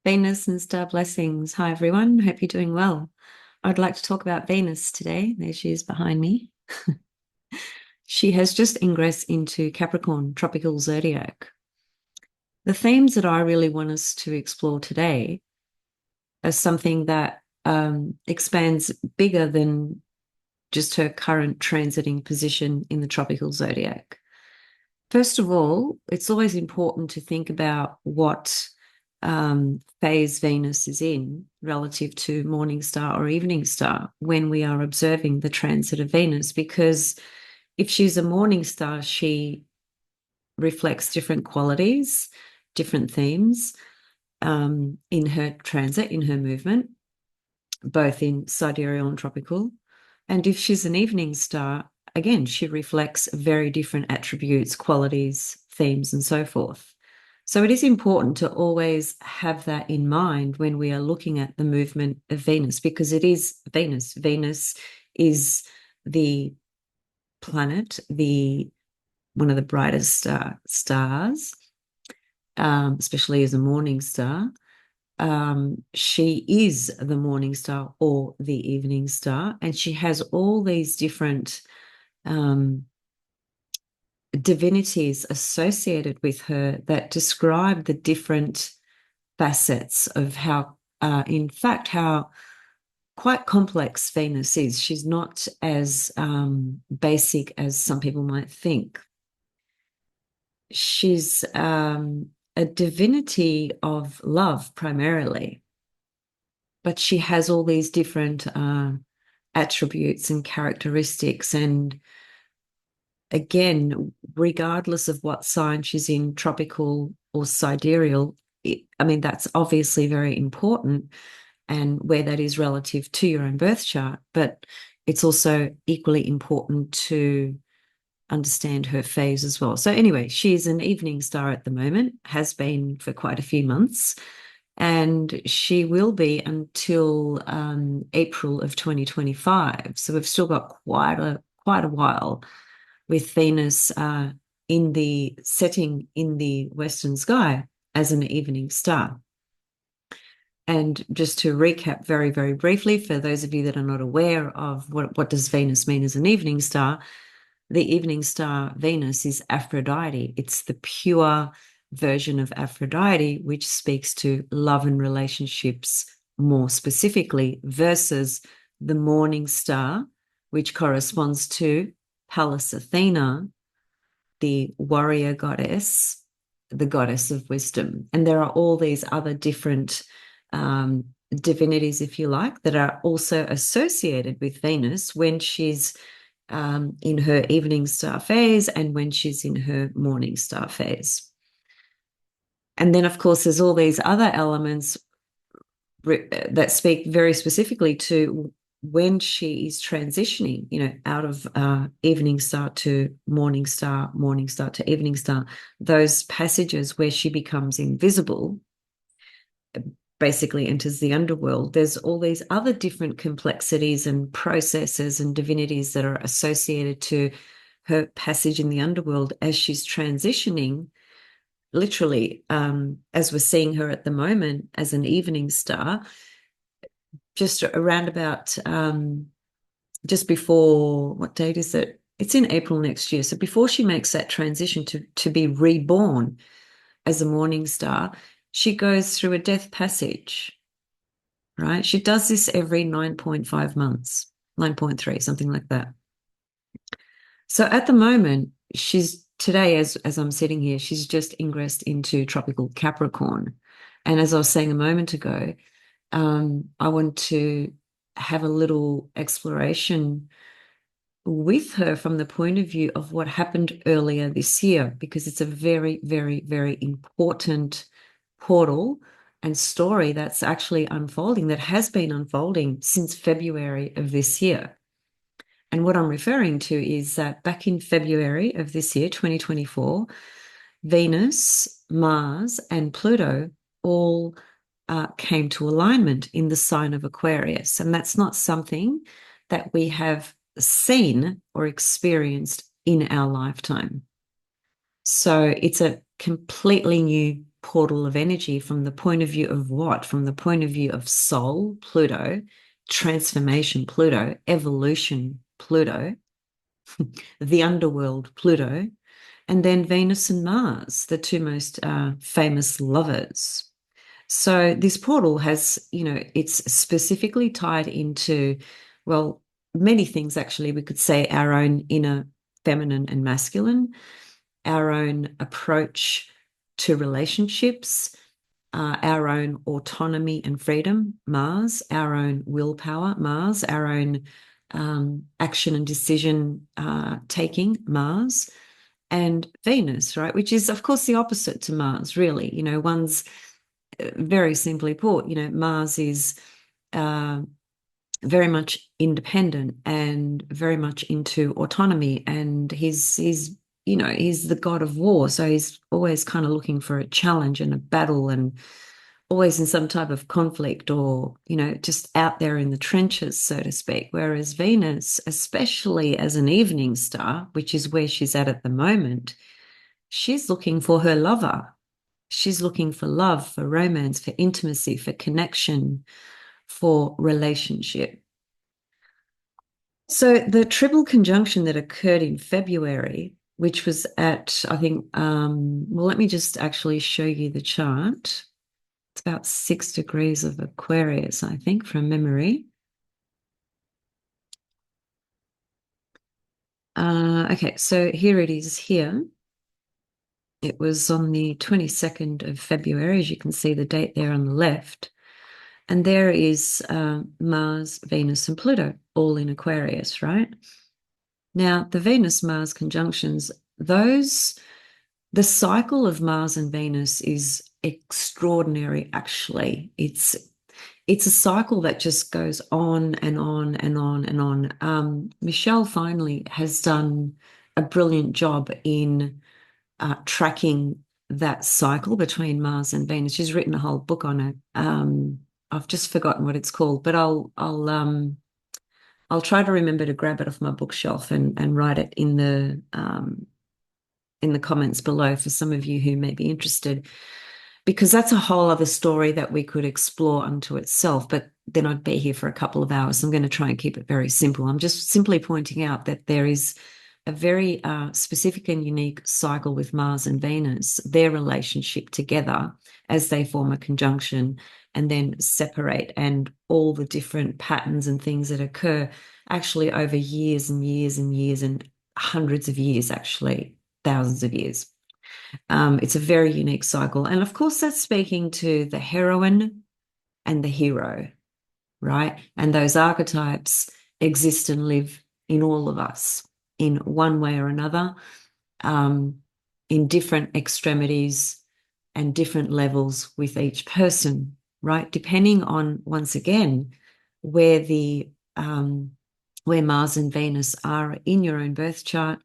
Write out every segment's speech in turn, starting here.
Venus and star blessings. Hi, everyone. Hope you're doing well. I'd like to talk about Venus today. There she is behind me. She has just ingressed into Capricorn, tropical zodiac. The themes that I really want us to explore today are something that expands bigger than just her current transiting position in the tropical zodiac. First of all, it's always important to think about what phase Venus is in relative to morning star or evening star when we are observing the transit of Venus, because if she's a morning star, she reflects different qualities, different themes in her transit, in her movement, both in sidereal and tropical. And if she's an evening star, again, she reflects very different attributes, qualities, themes, and so forth. So it is important to always have that in mind when we are looking at the movement of Venus, because it is Venus. Venus is the planet, one of the brightest stars, especially as a morning star. She is the morning star or the evening star, and she has all these different divinities associated with her that describe the different facets of how, in fact, how quite complex Venus is. She's not as basic as some people might think. She's a divinity of love primarily, but she has all these different attributes and characteristics. And again, regardless of what sign she's in, tropical or sidereal, that's obviously very important and where that is relative to your own birth chart, but it's also equally important to understand her phase as well. So anyway, she's an evening star at the moment, has been for quite a few months, and she will be until April of 2025. So we've still got quite a while with Venus in the setting in the western sky as an evening star. And just to recap very, very briefly, for those of you that are not aware of what does Venus mean as an evening star, the evening star Venus is Aphrodite. It's the pure version of Aphrodite, which speaks to love and relationships more specifically, versus the morning star, which corresponds to Pallas Athena, the warrior goddess, the goddess of wisdom. And there are all these other different divinities, if you like, that are also associated with Venus when she's in her evening star phase and when she's in her morning star phase. And then, of course, there's all these other elements that speak very specifically to when she is transitioning, out of evening star to morning star to evening star, those passages where she becomes invisible, basically enters the underworld. There's all these other different complexities and processes and divinities that are associated to her passage in the underworld as she's transitioning, literally, as we're seeing her at the moment as an evening star, just around about just before, what date is it? It's in April next year. So before she makes that transition to be reborn as a morning star, she goes through a death passage, right? She does this every 9.5 months, 9.3, something like that. So at the moment, today, as I'm sitting here, she's just ingressed into tropical Capricorn. And as I was saying a moment ago, I want to have a little exploration with her from the point of view of what happened earlier this year, because it's a very, very, very important portal and story that's actually unfolding, that has been unfolding since February of this year. And what I'm referring to is that back in February of this year, 2024, Venus, Mars, and Pluto all came to alignment in the sign of Aquarius. And that's not something that we have seen or experienced in our lifetime. So it's a completely new portal of energy from the point of view of what? From the point of view of soul, Pluto, transformation, Pluto, evolution, Pluto, the underworld, Pluto, and then Venus and Mars, the two most famous lovers. So this portal has, it's specifically tied into, well, many things actually. We could say our own inner feminine and masculine, our own approach to relationships, our own autonomy and freedom, Mars, our own willpower, Mars, our own action and decision taking, Mars, and Venus, right? Which is, of course, the opposite to Mars, really. One's very simply put, Mars is very much independent and very much into autonomy, and he's the god of war, so he's always kind of looking for a challenge and a battle, and always in some type of conflict, or just out there in the trenches, so to speak. Whereas Venus, especially as an evening star, which is where she's at the moment, she's looking for her lover. She's looking for love, for romance, for intimacy, for connection, for relationship. So the triple conjunction that occurred in February, which was at, I think, well, let me just actually show you the chart. It's about 6 degrees of Aquarius, I think, from memory. Okay, so here it is here. It was on the 22nd of February, as you can see the date there on the left. And there is Mars, Venus, and Pluto, all in Aquarius, right? Now, the Venus-Mars conjunctions, the cycle of Mars and Venus is extraordinary, actually. It's a cycle that just goes on and on and on and on. Michelle finally has done a brilliant job in tracking that cycle between Mars and Venus. She's written a whole book on it. I've just forgotten what it's called, but I'll try to remember to grab it off my bookshelf and write it in the comments below for some of you who may be interested, because that's a whole other story that we could explore unto itself, but then I'd be here for a couple of hours. I'm going to try and keep it very simple. I'm just simply pointing out that there is a very specific and unique cycle with Mars and Venus, their relationship together as they form a conjunction and then separate, and all the different patterns and things that occur actually over years and years and years and hundreds of years, actually thousands of years. It's a very unique cycle. And of course, that's speaking to the heroine and the hero, right? And those archetypes exist and live in all of us in one way or another, in different extremities and different levels with each person, right? Depending on, once again, where Mars and Venus are in your own birth chart,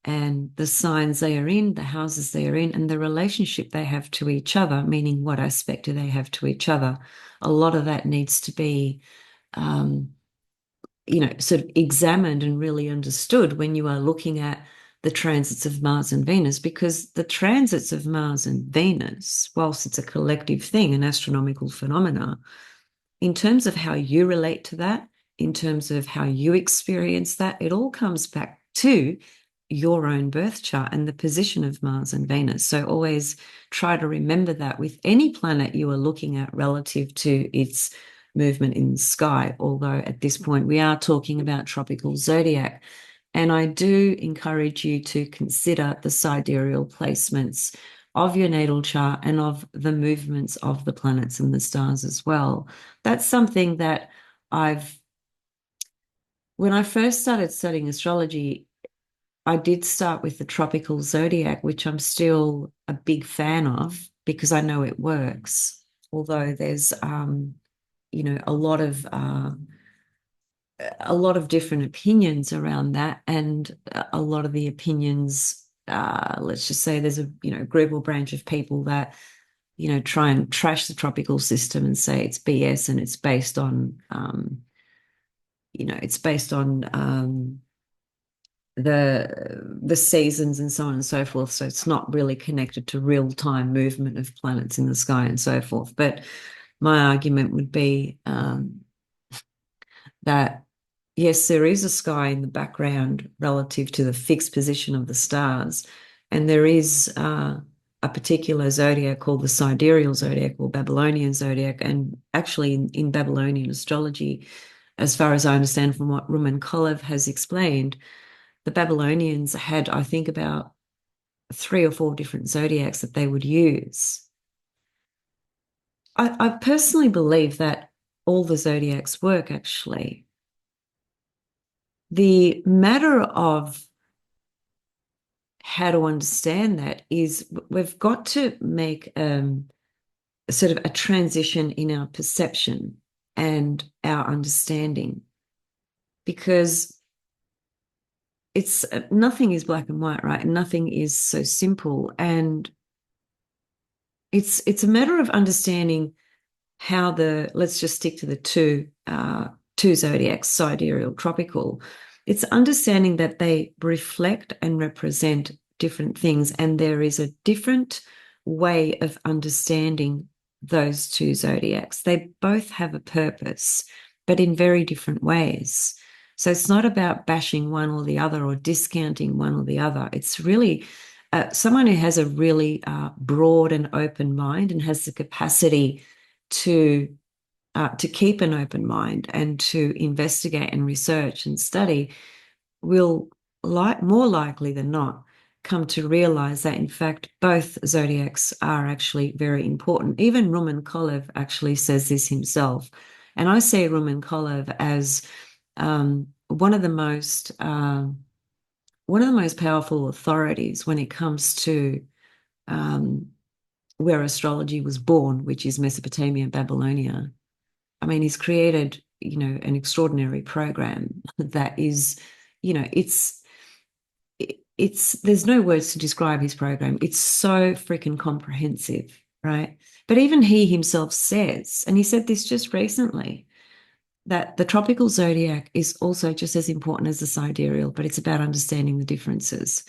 and the signs they are in, the houses they are in, and the relationship they have to each other, meaning what aspect do they have to each other. A lot of that needs to be, sort of examined and really understood when you are looking at the transits of Mars and Venus, because the transits of Mars and Venus, whilst it's a collective thing, an astronomical phenomena, in terms of how you relate to that, in terms of how you experience that, it all comes back to your own birth chart and the position of Mars and Venus. So always try to remember that with any planet you are looking at relative to its movement in the sky, although at this point we are talking about tropical zodiac. And I do encourage you to consider the sidereal placements of your natal chart and of the movements of the planets and the stars as well. That's something that when I first started studying astrology, I did start with the tropical zodiac, which I'm still a big fan of because I know it works. Although there's, a lot of different opinions around that, and a lot of the opinions, let's just say there's a group or branch of people that try and trash the tropical system and say it's BS and it's based on the seasons and so on and so forth. So it's not really connected to real-time movement of planets in the sky and so forth. But my argument would be that yes, there is a sky in the background relative to the fixed position of the stars, and there is a particular zodiac called the sidereal zodiac or Babylonian zodiac. And actually, in Babylonian astrology, as far as I understand from what Rumen Kolev has explained, the Babylonians had, I think, about 3 or 4 different zodiacs that they would use. I personally believe that all the zodiacs work, actually. The matter of how to understand that is we've got to make sort of a transition in our perception and our understanding, because it's nothing is black and white, right? Nothing is so simple. And it's a matter of understanding how let's just stick to the two zodiacs, sidereal, tropical. It's understanding that they reflect and represent different things, and there is a different way of understanding those two zodiacs. They both have a purpose, but in very different ways. So it's not about bashing one or the other or discounting one or the other. It's really someone who has a really broad and open mind and has the capacity to keep an open mind and to investigate and research and study will more likely than not come to realize that in fact both zodiacs are actually very important. Even Rumen Kolev actually says this himself, and I see Rumen Kolev as one of the most powerful authorities when it comes to where astrology was born, which is Mesopotamia, Babylonia. I mean, he's created, an extraordinary program that is, there's no words to describe his program. It's so freaking comprehensive, right? But even he himself says, and he said this just recently, that the tropical zodiac is also just as important as the sidereal, but it's about understanding the differences.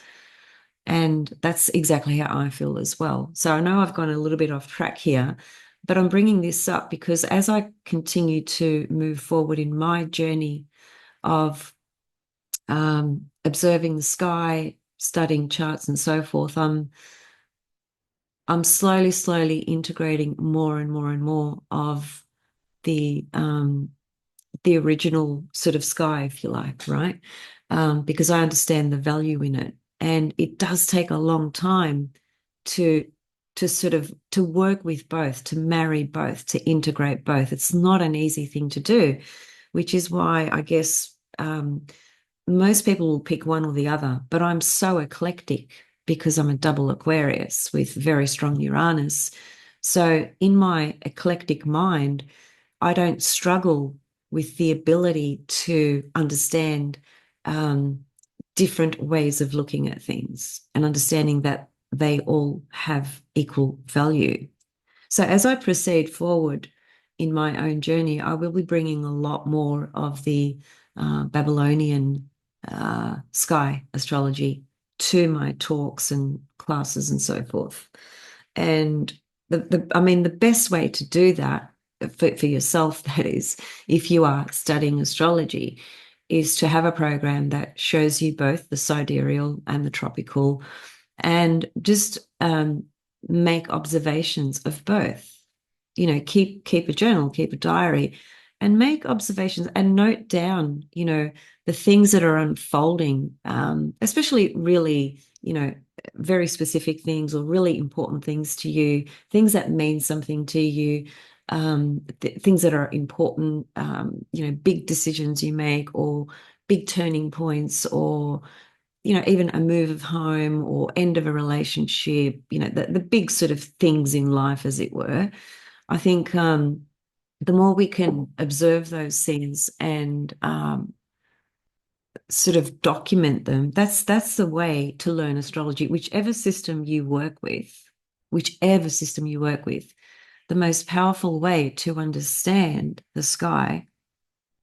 And that's exactly how I feel as well. So I know I've gone a little bit off track here, but I'm bringing this up because as I continue to move forward in my journey of observing the sky, studying charts and so forth, I'm slowly integrating more and more and more of the original sort of sky, if you like, right? Because I understand the value in it. And it does take a long time to sort of to work with both, to marry both, to integrate both. It's not an easy thing to do, which is why I guess most people will pick one or the other. But I'm so eclectic because I'm a double Aquarius with very strong Uranus. So in my eclectic mind, I don't struggle with the ability to understand different ways of looking at things and understanding that they all have equal value. So as I proceed forward in my own journey, I will be bringing a lot more of the Babylonian sky astrology to my talks and classes and so forth. And I mean, the best way to do that for yourself, that is, if you are studying astrology, is to have a program that shows you both the sidereal and the tropical, and just make observations of both. Keep a journal, keep a diary, and make observations and note down, the things that are unfolding, especially really, very specific things or really important things to you, things that mean something to you, things that are important, big decisions you make or big turning points, or, even a move of home or end of a relationship, the big sort of things in life, as it were. I think the more we can observe those things and sort of document them, that's the way to learn astrology, whichever system you work with, the most powerful way to understand the sky,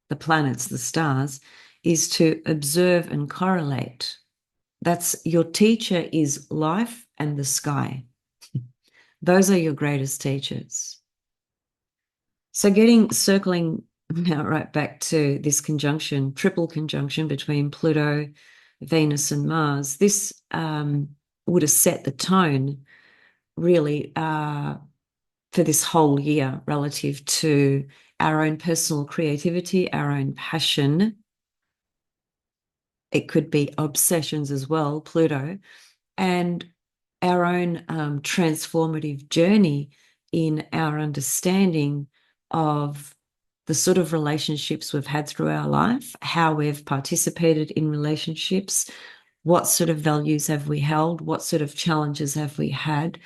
the planets, the stars, is to observe and correlate. That's your teacher is life and the sky. Those are your greatest teachers. So circling now right back to this conjunction, triple conjunction between Pluto, Venus, and Mars, this would have set the tone really for this whole year relative to our own personal creativity, our own passion. It could be obsessions as well, Pluto, and our own transformative journey in our understanding of the sort of relationships we've had through our life, how we've participated in relationships, what sort of values have we held, what sort of challenges have we had,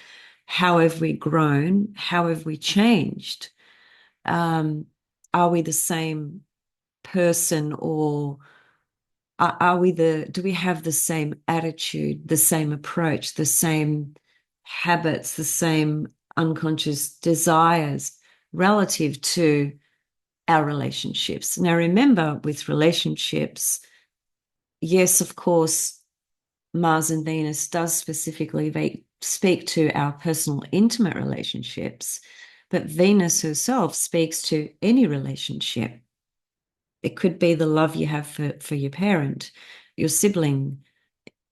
how have we grown, how have we changed? Are we the same person, or do we have the same attitude, the same approach, the same habits, the same unconscious desires relative to our relationships? Now, remember, with relationships, yes, of course, Mars and Venus does specifically speak to our personal intimate relationships, but Venus herself speaks to any relationship. It could be the love you have for your parent, your sibling,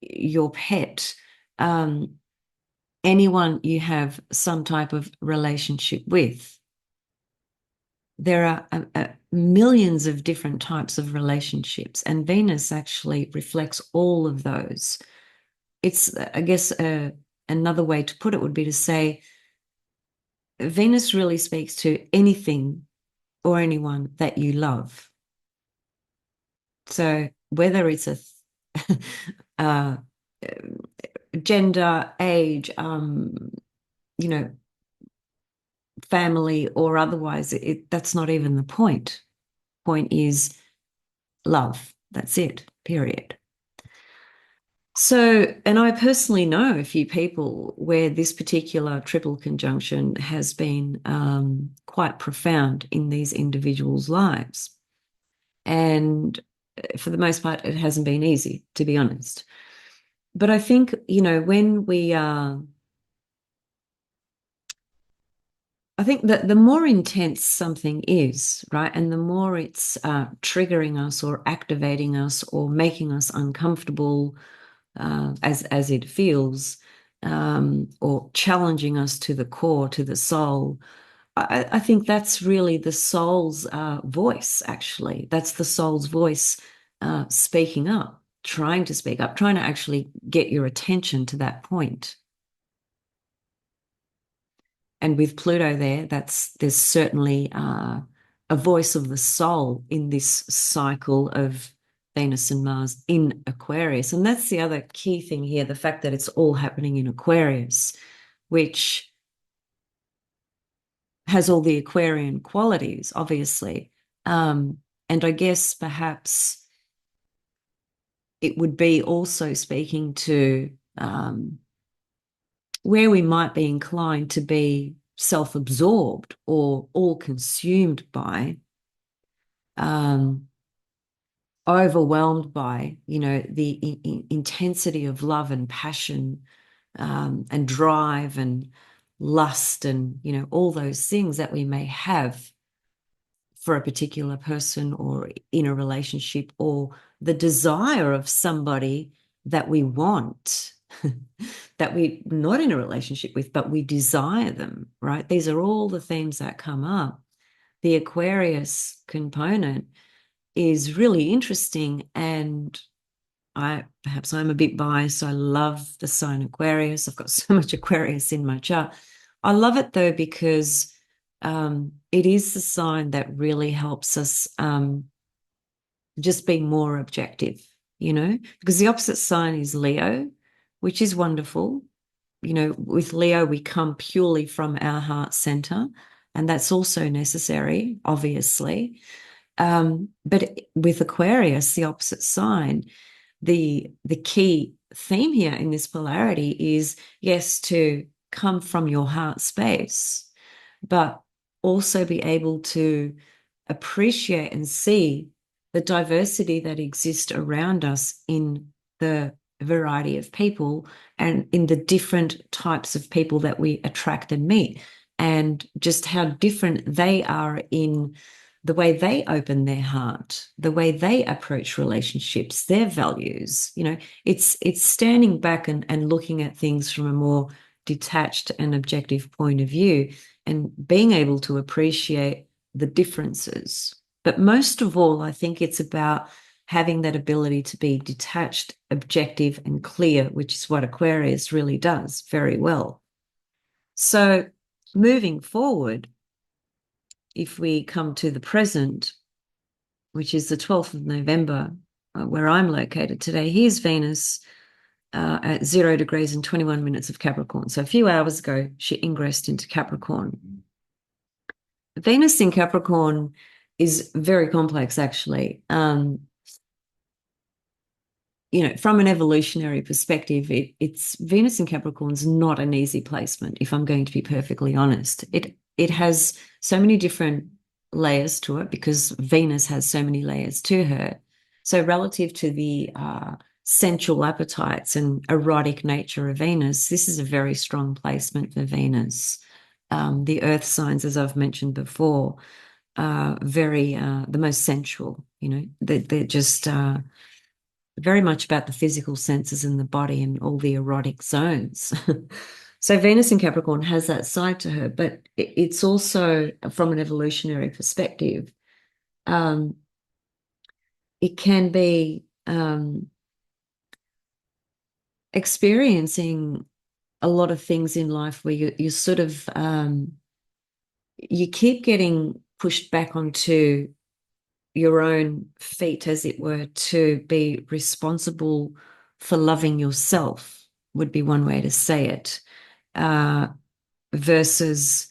your pet, anyone you have some type of relationship with. There are millions of different types of relationships, and Venus actually reflects all of those. It's, I guess, another way to put it would be to say Venus really speaks to anything or anyone that you love. So whether it's a gender, age, family or otherwise, that's not even the point. Point is love. That's it, period. So, and I personally know a few people where this particular triple conjunction has been quite profound in these individuals' lives. And for the most part, it hasn't been easy, to be honest. But I think, when we I think that the more intense something is, right, and the more it's triggering us or activating us or making us uncomfortable as it feels, or challenging us to the core, to the soul, I think that's really the soul's voice, actually. That's the soul's voice speaking up, trying to speak up, trying to actually get your attention to that point. And with Pluto there's certainly a voice of the soul in this cycle of Venus and Mars in Aquarius. And that's the other key thing here, the fact that it's all happening in Aquarius, which has all the Aquarian qualities, obviously. And I guess perhaps it would be also speaking to where we might be inclined to be self-absorbed or all-consumed by, overwhelmed by, the intensity of love and passion, and drive and lust and, all those things that we may have for a particular person or in a relationship, or the desire of somebody that we want, that we're not in a relationship with, but we desire them, right? These are all the themes that come up. The Aquarius component is really interesting, and perhaps I'm a bit biased. I love the sign Aquarius. I've got so much Aquarius in my chart. I love it though because it is the sign that really helps us just be more objective, because the opposite sign is Leo, which is wonderful. With Leo, we come purely from our heart center, and that's also necessary, obviously. But with Aquarius, the opposite sign, the key theme here in this polarity is, yes, to come from your heart space, but also be able to appreciate and see the diversity that exists around us in the variety of people and in the different types of people that we attract and meet, and just how different they are in the way they open their heart, the way they approach relationships, their values. It's standing back and looking at things from a more detached and objective point of view and being able to appreciate the differences. But most of all, I think it's about having that ability to be detached, objective, and clear, which is what Aquarius really does very well. So moving forward, if we come to the present, which is the 12th of November, where I'm located today, here's Venus at 0 degrees and 21 minutes of Capricorn. So a few hours ago, she ingressed into Capricorn. Venus in Capricorn is very complex, actually. From an evolutionary perspective, it's Venus in Capricorn's not an easy placement, if I'm going to be perfectly honest. It has so many different layers to it because Venus has so many layers to her. So relative to the sensual appetites and erotic nature of Venus, this is a very strong placement for Venus. The earth signs, as I've mentioned before, are very the most sensual. They're just very much about the physical senses in the body and all the erotic zones. So Venus in Capricorn has that side to her, but it's also, from an evolutionary perspective, it can be experiencing a lot of things in life where you sort of you keep getting pushed back onto your own feet, as it were, to be responsible for loving yourself, would be one way to say it, versus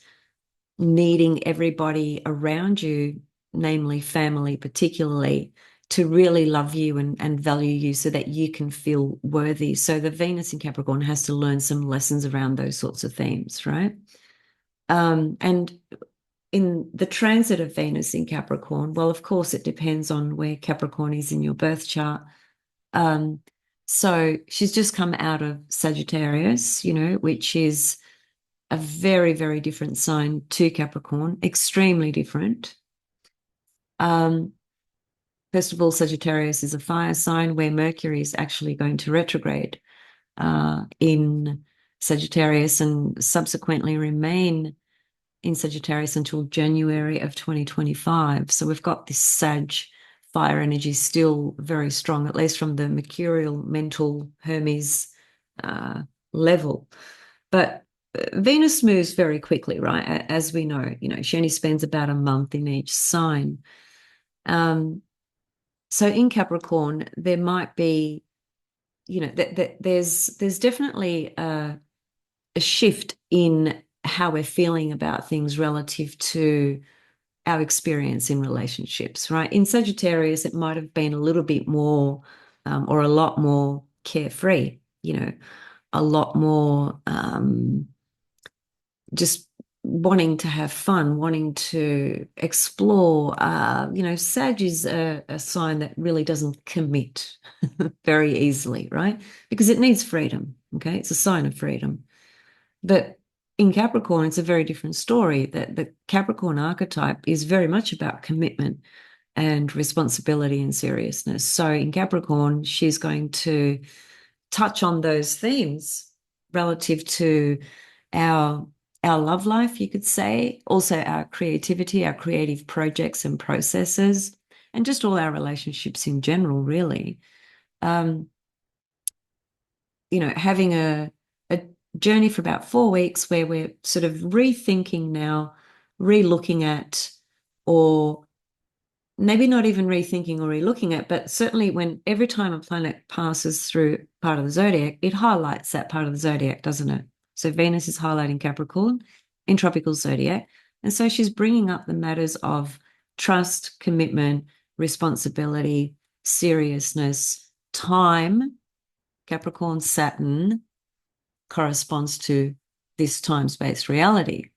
needing everybody around you, namely family particularly, to really love you and value you so that you can feel worthy. So the Venus in Capricorn has to learn some lessons around those sorts of themes, right? And in the transit of Venus in Capricorn, well, of course, it depends on where Capricorn is in your birth chart. So she's just come out of Sagittarius, which is a very, very different sign to Capricorn, extremely different. First of all, Sagittarius is a fire sign where Mercury is actually going to retrograde in Sagittarius and subsequently remain in Sagittarius until January of 2025. So we've got this Sag fire energy still very strong, at least from the mercurial mental Hermes level. But Venus moves very quickly, right? As we know, she only spends about a month in each sign. So in Capricorn, there might be, there's definitely a shift in how we're feeling about things relative to our experience in relationships, right? In Sagittarius, it might have been a little bit more or a lot more carefree, a lot more just wanting to have fun, wanting to explore. Sag is a sign that really doesn't commit very easily, right? Because it needs freedom, okay? It's a sign of freedom. But in Capricorn, it's a very different story. That the Capricorn archetype is very much about commitment and responsibility and seriousness. So in Capricorn, she's going to touch on those themes relative to our love life, you could say, also our creativity, our creative projects and processes, and just all our relationships in general, really. Having a journey for about 4 weeks where we're sort of rethinking now, re-looking at, or maybe not even rethinking or re-looking at, but certainly every time a planet passes through part of the zodiac, it highlights that part of the zodiac, doesn't it? So Venus is highlighting Capricorn in tropical zodiac. And so she's bringing up the matters of trust, commitment, responsibility, seriousness, time. Capricorn Saturn corresponds to this time-space reality.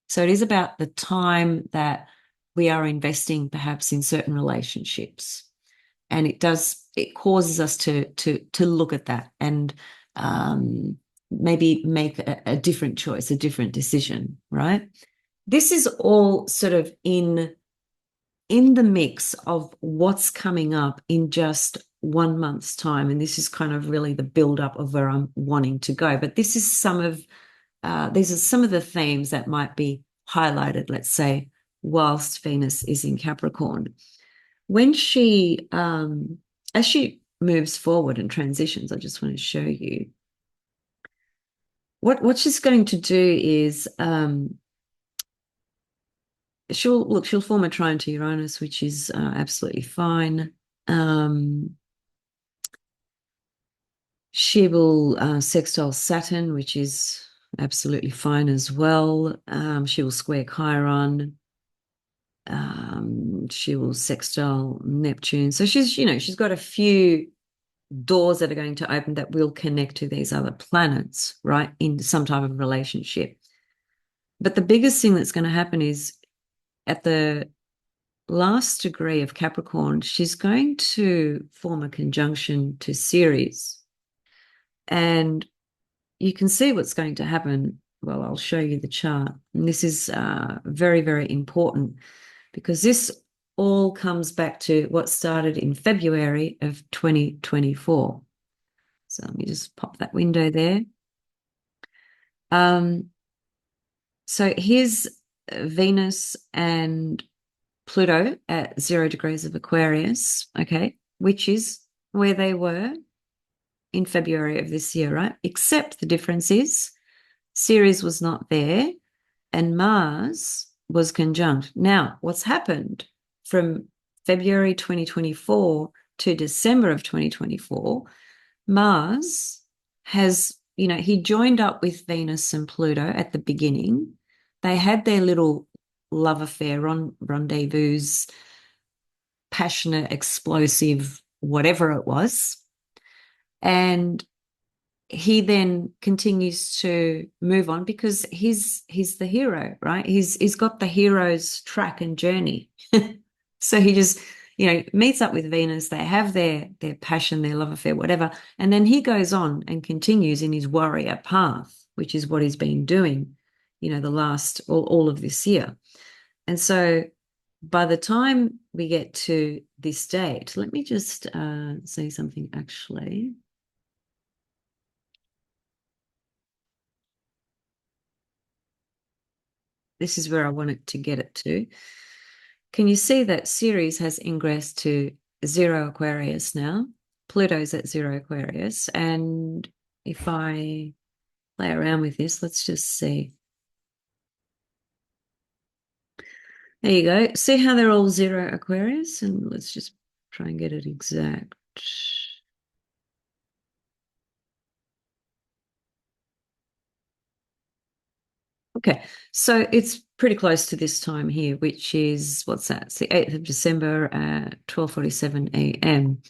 So it is about the time that we are investing perhaps in certain relationships. And it causes us to look at that and maybe make a different choice, a different decision, right? This is all sort of in the mix of what's coming up in just 1 month's time. And this is kind of really the build-up of where I'm wanting to go. But this is these are some of the themes that might be highlighted, let's say, whilst Venus is in Capricorn. When as she moves forward and transitions, I just want to show you what she's going to do is she'll form a trine to Uranus, which is absolutely fine. She will sextile Saturn, which is absolutely fine as well. She will square Chiron. She will sextile Neptune. So she's got a few doors that are going to open that will connect to these other planets, right, in some type of relationship. But the biggest thing that's going to happen is at the last degree of Capricorn, she's going to form a conjunction to Ceres. And you can see what's going to happen. Well, I'll show you the chart. And this is very, very important because this all comes back to what started in February of 2024. So let me just pop that window there. So here's Venus and Pluto at 0 degrees of Aquarius, okay, which is where they were in February of this year, right? Except the difference is Ceres was not there and Mars was conjunct. Now, what's happened from February 2024 to December of 2024, Mars has, he joined up with Venus and Pluto at the beginning. They had their little love affair, rendezvous, passionate, explosive, whatever it was. And he then continues to move on because he's the hero, right? He's got the hero's track and journey. So he just, meets up with Venus. They have their passion, their love affair, whatever. And then he goes on and continues in his warrior path, which is what he's been doing, the last all of this year. And so by the time we get to this date, let me just say something actually. This is where I wanted to get it to. Can you see that Ceres has ingress to 0 Aquarius now? Pluto's at 0 Aquarius. And if I play around with this, let's just see. There you go. See how they're all 0 Aquarius? And let's just try and get it exact. Okay, so it's pretty close to this time here, which is, what's that? It's the 8th of December at 12:47 a.m.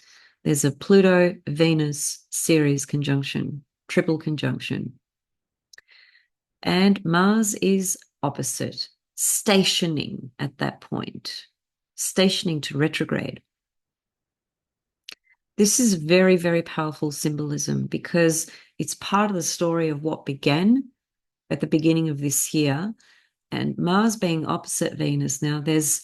There's a Pluto-Venus-Ceres conjunction, triple conjunction. And Mars is opposite, stationing at that point, stationing to retrograde. This is very, very powerful symbolism because it's part of the story of what began at the beginning of this year. And Mars being opposite Venus now, there's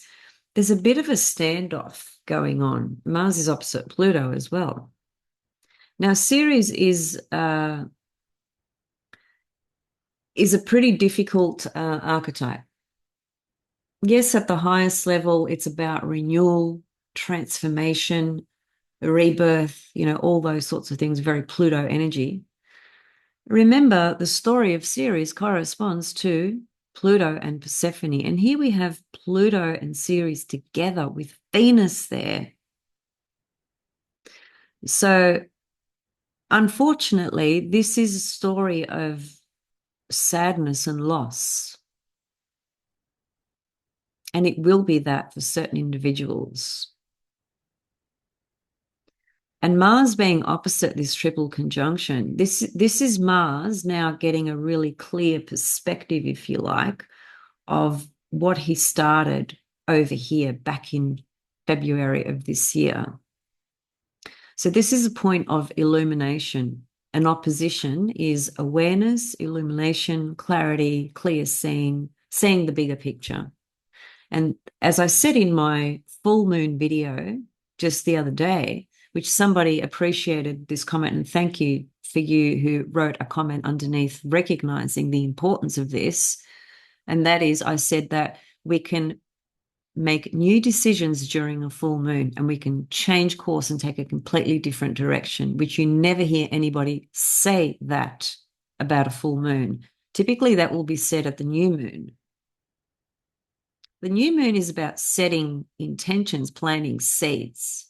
a bit of a standoff going on. Mars is opposite Pluto as well. Now, Ceres is a pretty difficult archetype. Yes, at the highest level, it's about renewal, transformation, rebirth, all those sorts of things, very Pluto energy. Remember, the story of Ceres corresponds to Pluto and Persephone. And here we have Pluto and Ceres together with Venus there. So, unfortunately, this is a story of sadness and loss. And it will be that for certain individuals. And Mars being opposite this triple conjunction, this is Mars now getting a really clear perspective, if you like, of what he started over here back in February of this year. So this is a point of illumination. An opposition is awareness, illumination, clarity, clear seeing the bigger picture. And as I said in my full moon video just the other day, which somebody appreciated this comment, and thank you for you who wrote a comment underneath recognizing the importance of this. And that is, I said that we can make new decisions during a full moon and we can change course and take a completely different direction, which you never hear anybody say that about a full moon. Typically, that will be said at the new moon. The new moon is about setting intentions, planting seeds.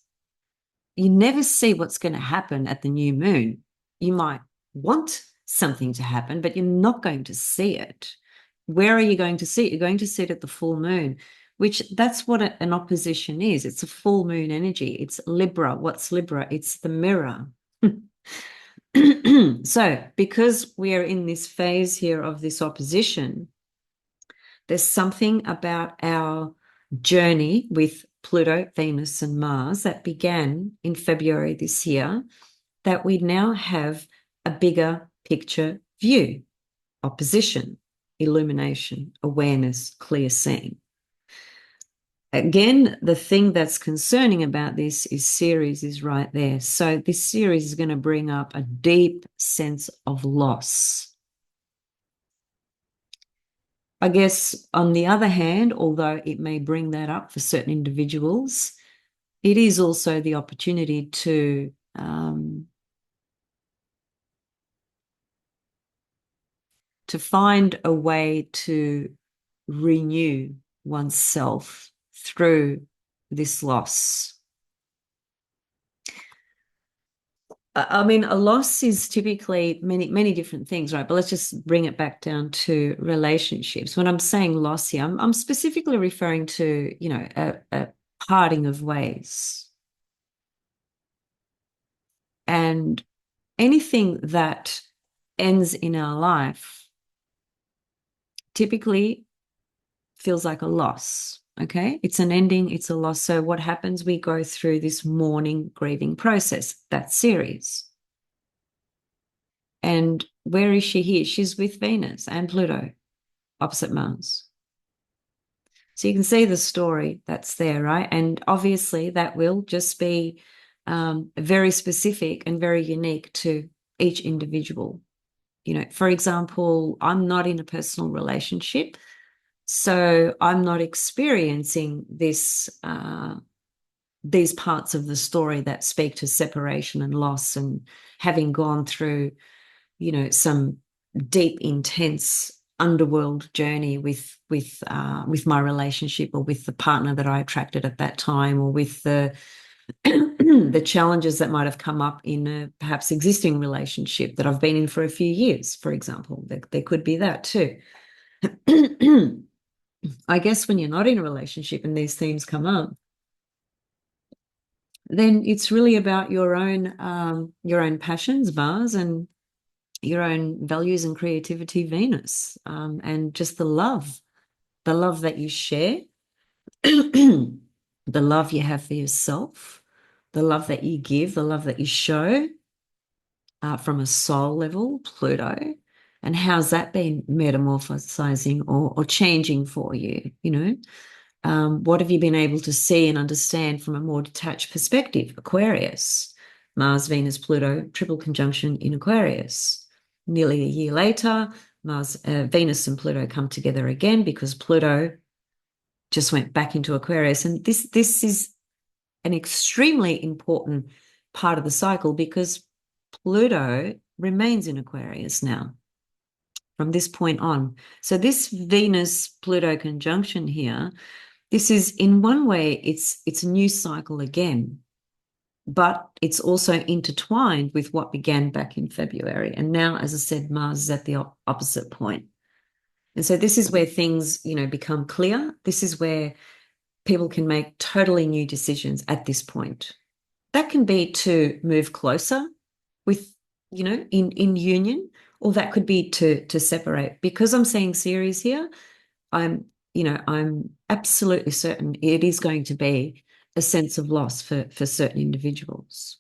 You never see what's going to happen at the new moon. You might want something to happen, but you're not going to see it. Where are you going to see it? You're going to see it at the full moon, which that's what an opposition is. It's a full moon energy. It's Libra. What's Libra? It's the mirror. So because we are in this phase here of this opposition, there's something about our journey with Pluto, Venus, and Mars that began in February this year that we now have a bigger picture view, opposition, illumination, awareness, clear seeing. Again, the thing that's concerning about this is Ceres is right there. So this Ceres is going to bring up a deep sense of loss. I guess on the other hand, although it may bring that up for certain individuals, it is also the opportunity to find a way to renew oneself through this loss. I mean, a loss is typically many different things, right? But let's just bring it back down to relationships. When I'm saying loss here, I'm specifically referring to, you know, a parting of ways. And anything that ends in our life typically feels like a loss, okay? It's an ending, it's a loss. So what happens? We go through this mourning, grieving process. That's Ceres. And where is she here? She's with Venus and Pluto, opposite Mars. So you can see the story that's there, right? And obviously that will just be very specific and very unique to each individual. You know, for example, I'm not in a personal relationship, so I'm not experiencing this these parts of the story that speak to separation and loss, and having gone through, you know, some deep, intense underworld journey with my relationship, or with the partner that I attracted at that time, or with the the challenges that might have come up in a perhaps existing relationship that I've been in for a few years, for example. There could be that too. I guess when you're not in a relationship and these themes come up, then it's really about your own passions, Mars, and your own values and creativity, Venus, and just the love that you share, the love you have for yourself, the love that you give, the love that you show from a soul level, Pluto. And how's that been metamorphosizing or changing for you? You know, what have you been able to see and understand from a more detached perspective? Aquarius, Mars, Venus, Pluto, triple conjunction in Aquarius. Nearly a year later, Venus and Pluto come together again because Pluto just went back into Aquarius. And this is an extremely important part of the cycle, because Pluto remains in Aquarius now from this point on. So this Venus-Pluto conjunction here, this is, in one way, it's a new cycle again, but it's also intertwined with what began back in February. And now, as I said, Mars is at the opposite point. And so this is where things, you know, become clear. This is where people can make totally new decisions at this point. That can be to move closer with, you know, in union, or that could be to separate. Because I'm seeing Ceres here, I'm I'm absolutely certain it is going to be a sense of loss for certain individuals.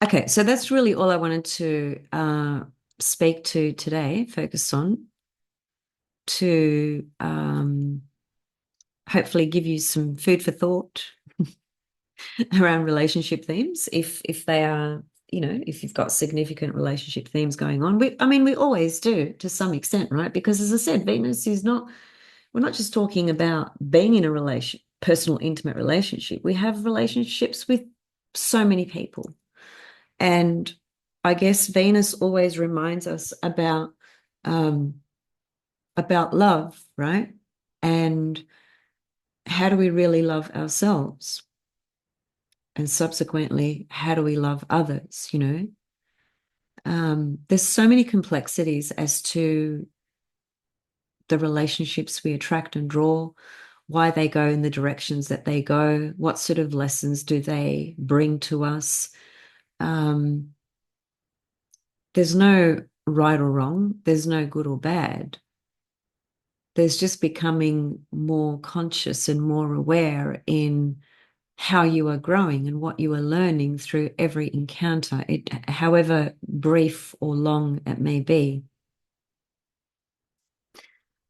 Okay, so that's really all I wanted to speak to today, focus on, to hopefully give you some food for thought around relationship themes, if they are, if you've got significant relationship themes going on. We always do to some extent, right? Because as I said, Venus is not, we're not just talking about being in a personal, intimate relationship. We have relationships with so many people. And I guess Venus always reminds us about love, right? And how do we really love ourselves? And subsequently, how do we love others? There's so many complexities as to the relationships we attract and draw, why they go in the directions that they go, what sort of lessons do they bring to us. There's no right or wrong, there's no good or bad. There's just becoming more conscious and more aware in how you are growing and what you are learning through every encounter, however brief or long it may be.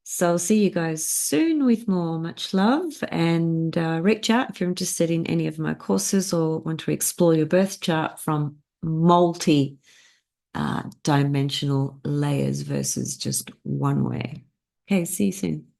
So I'll see you guys soon with more. Much love, and reach out if you're interested in any of my courses or want to explore your birth chart from multi dimensional layers versus just one way. Okay, see you soon.